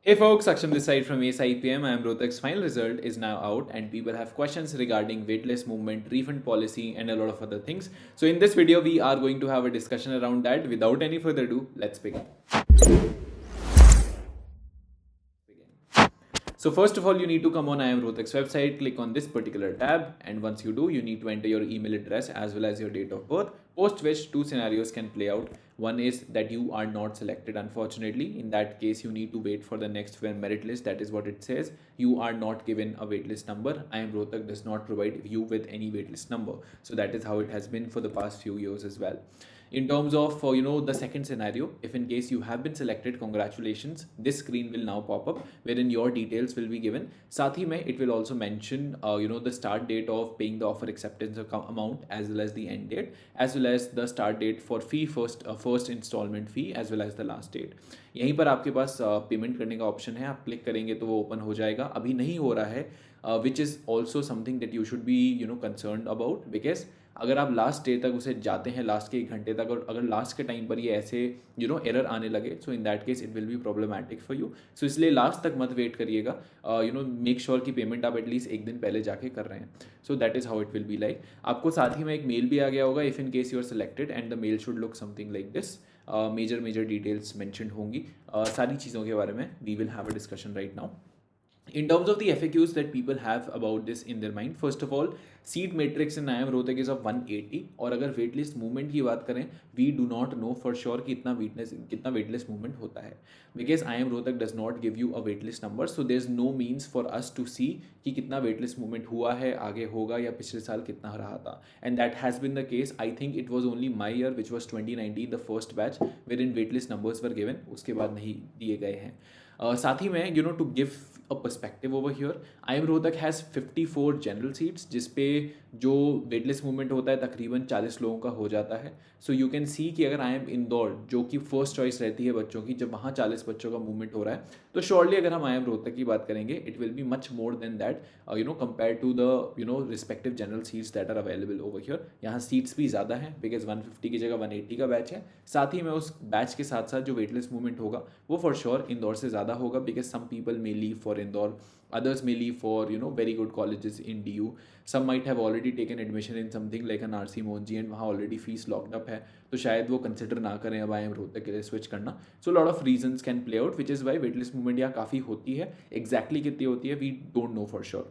Hey folks, Aksham this side from ASIPM. I am Rohtak's final result is now out and people have questions regarding waitlist movement, refund policy and a lot of other things. So in this video, we are going to have a discussion around that. Without any further ado, let's begin. So first of all, you need to come on I am Rohtak's website, click on this particular tab, and once you do, you need to enter your email address as well as your date of birth, post which two scenarios can play out. One is that you are not selected, unfortunately. In that case, you need to wait for the next merit list. That is what it says. You are not given a waitlist number. I am Rohtak does not provide you with any waitlist number. So that is how it has been for the past few years as well. In terms of the second scenario, if in case you have been selected, congratulations, this screen will now pop up wherein your details will be given. Sath hi mein it will also mention the start date of paying the offer acceptance amount as well as the end date, as well as the start date for fee first installment fee as well as the last date. यहीं पर आपके पास payment करने का option है, आप click करेंगे तो वो ओपन हो जाएगा. अभी नहीं हो रहा है, which is also something that you should be concern about, because अगर आप लास्ट डे तक उसे जाते हैं, लास्ट के 1 घंटे तक, और अगर लास्ट के टाइम पर ये ऐसे एरर आने लगे, so in that case it will be problematic for you. So इसलिए लास्ट तक मत वेट करिएगा. मेक श्योर कि पेमेंट आप एटलीस्ट एक दिन पहले जाके कर रहे हैं. So that is how it will be like. आपको साथ ही में एक मेल भी आ गया होगा if in case you are selected, and the mail should look something like this. Major details mention होंगी. सारी चीज़ों के बारे में we will have a discussion right now. In terms of the FAQs that people have about this in their mind, first of all, seat matrix in IIM Rohtak is of 180. और अगर waitlist movement की बात करें, we do not know for sure कि कितना waitlist movement होता है, because IIM Rohtak does not give you a waitlist number, so there's no means for us to see कि कितना waitlist movement हुआ है, आगे होगा या पिछले साल कितना रहा था. And that has been the case. I think it was only my year, which was 2019, the first batch, wherein waitlist numbers were given. उसके बाद नहीं दिए गए हैं. साथ ही में to give a perspective over here, I M Rohtak has 54 general seats, जिस पे जो वेटलेस मूवमेंट होता है तकरीबन 40 लोगों का हो जाता है. सो यू कैन सी कि अगर आई एम इंदौर, जो कि फर्स्ट चॉइस रहती है बच्चों की, जब वहाँ 40 बच्चों का मूवमेंट हो रहा है, तो श्योरली अगर हम आई एम रोहतक की बात करेंगे, it will be much more than that compare to the respective general seats that are available over here. यहाँ सीट्स भी ज़्यादा हैं, बिकॉज 150 की जगह 180 का बैच है. साथ ही में उस बैच के साथ साथ जो वेटलेस मूवमेंट होगा वो फॉर श्योर इंदौर से ज़्यादा होगा, because some people may leave for Indore, others may leave for very good colleges in DU. Some might have already taken admission in something like an RC Monji and वहाँ already fees locked up है, तो शायद वो consider ना करें अब IIM Rohtak के लिए switch करना. So lot of reasons can play out, which is why waitlist movement यहाँ काफ़ी होती है. Exactly कितनी होती है we don't know for sure.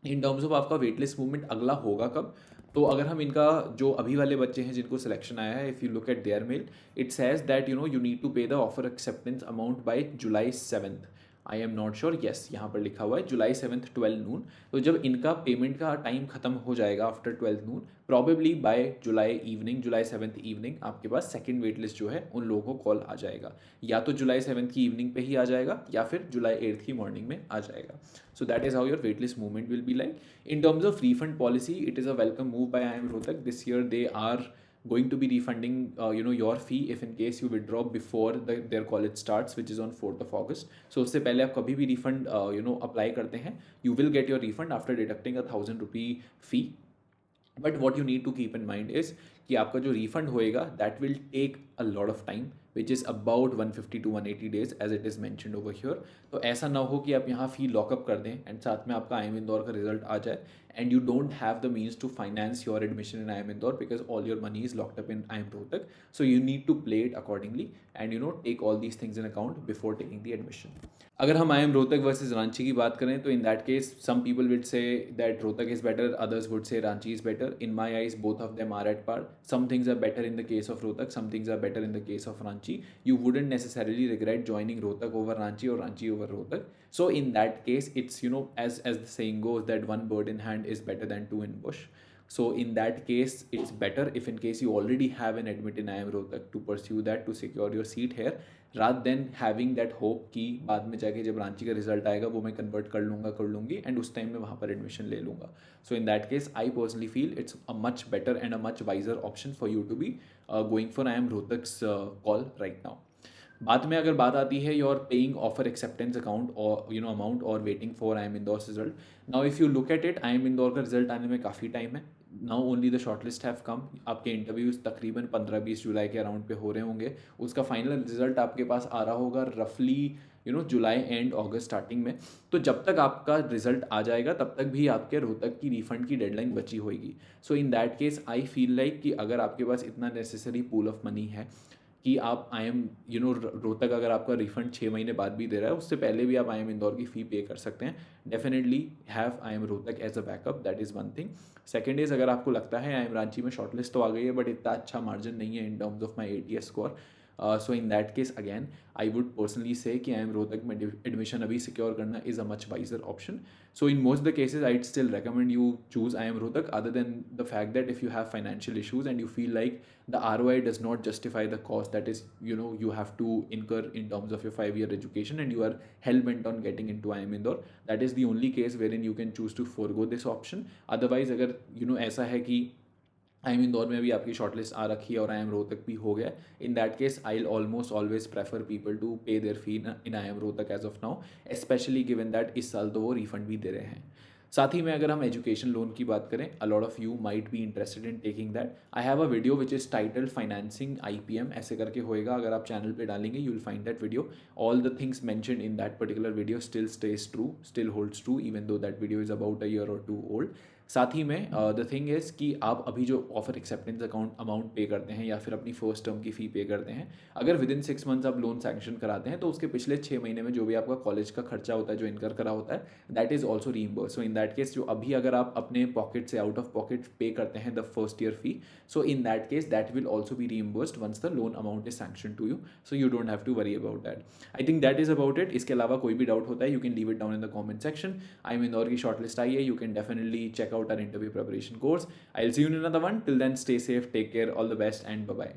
In terms of आपका वेटलेस मूवमेंट अगला होगा कब, तो अगर हम इनका जो अभी वाले बच्चे हैं जिनको सिलेक्शन आया है, if you look at their mail, it says that you need to pay the offer acceptance amount by July 7th. I am not sure, yes यहाँ पर लिखा हुआ है जुलाई 7th 12 नून. तो जब इनका पेमेंट का टाइम खत्म हो जाएगा आफ्टर 12 नून, probably bye July 7th evening आपके पास सेकंड वेट लिस्ट जो है उन लोगों को कॉल आ जाएगा. या तो जुलाई 7th की इवनिंग पे ही आ जाएगा या फिर जुलाई 8th की मॉर्निंग में आ जाएगा. So that is how your waitlist movement will be like. In terms of refund policy, it is a welcome move by IIM Rohtak. This year they are going to be refunding your fee if in case you withdraw before their college starts, which is on 4th of August. So उससे पहले आप कभी भी refund apply करते हैं, you will get your refund after deducting a 1,000 rupee fee. But what you need to keep in mind is कि आपका जो refund होएगा that will take a lot of time, which is about 150 to 180 days as it is mentioned over here. तो ऐसा ना हो कि आप यहाँ फी लॉकअप कर दें एंड साथ में आपका IIM इंदौर का रिजल्ट आ जाए and you don't have the means to finance your admission in IIM Indore because all your money is locked up in IIM Rohtak. So you need to play it accordingly and take all these things in account before taking the admission. अगर हम IIM Rohtak versus Ranchi की बात करें तो in that case some people would say that Rohtak is better, others would say Ranchi is better. In my eyes both of them are at par. Some things are better in the case of Rohtak, some things are better in the case of Ranchi. You wouldn't necessarily regret joining Rohtak over Ranchi or Ranchi over Rohtak. So in that case it's as the saying goes that one bird in hand is better than two in bush. So in that case it's better if in case you already have an admit in IIM Rohtak to pursue that to secure your seat here, rather than having that hope कि बाद में जाके जब रांची का result आएगा वो मैं convert कर लूँगी एंड उस टाइम में वहाँ पर एडमिशन ले लूँगा. So in that case I personally feel it's a much better and a much wiser option for you to be going for IIM Rohtak's call right now. बाद में अगर बात आती है your paying offer acceptance account और amount और waiting for IIM Indore result. Now if you look at it, IIM Indore का result आने में काफ़ी टाइम है. Now only the short list have come. आपके इंटरव्यूज़ तकरीबन 15-20 जुलाई के अराउंड पे हो रहे होंगे. उसका फाइनल रिजल्ट आपके पास आ रहा होगा रफली जुलाई एंड अगस्त स्टार्टिंग में। तो जब तक आपका रिजल्ट आ जाएगा तब तक भी आपके रोहतक की रिफंड की डेडलाइन बची होगी। So in that case I feel like कि अगर आपके पास इतना नेसेसरी पूल ऑफ मनी है कि आप आई एम रोहतक अगर आपका रिफंड 6 महीने बाद भी दे रहा है, उससे पहले भी आप आई एम इंदौर की फ़ी पे कर सकते हैं। Definitely have I M Rohtak as a backup, that is one thing. Second is, अगर आपको लगता है आई एम रांची में शॉर्टलिस्ट तो आ गई है बट इतना अच्छा मार्जिन नहीं है in terms of my ATS score, so in that case again I would personally से कि आई एम रोहतक में एडमिशन अभी सिक्योर करना is a much wiser option. So in most of the cases, I'd still recommend you choose IIM Rohtak, other than the fact that if you have financial issues and you feel like the ROI does not justify the cost that is, you have to incur in terms of your 5-year education, and you are hell bent on getting into IIM Indore, that is the only case wherein you can choose to forego this option. Otherwise, अगर ऐसा है कि I am Indore में भी आपकी shortlist आ रखी है और आई एम रोहतक भी हो गया, in that case I almost always prefer people to pay their fee in I am Rohtak as of now, specially given that इस साल तो वो रिफंड भी दे रहे हैं. साथ ही में अगर हम एजुकेशन लोन की बात करें, a lot of you might be interested in taking that. I have a video which is titled financing IPM, ऐसे करके होएगा, अगर आप चैनल पे डालेंगे you will find that video. All the things mentioned in that particular video still stage true, still holds true, even though that video is about a year और 2 old. साथ ही में द थिंग इज़ कि आप अभी जो offer acceptance amount पे करते हैं या फिर अपनी फर्स्ट टर्म की फ़ी पे करते हैं, अगर विद इन 6 मंथ्स आप लोन सैंक्शन कराते हैं तो उसके पिछले 6 महीने में जो भी आपका कॉलेज का खर्चा होता है, जो इनकर करा होता है, that is also reimburse. So in that case जो अभी अगर आप अपने पॉकेट से आउट ऑफ पॉकेट पे करते हैं the first year fee, so in that case that will also be reimbursed once the loan amount is sanction to you. So you don't have to worry about that. I think that is about it. इसके अलावा कोई भी doubt होता है, you can leave it down in the comment section. IIM Indore की shortlist आई है, you can definitely check out our interview preparation course. I'll see you in another one. Till then, stay safe, take care, all the best, and bye bye.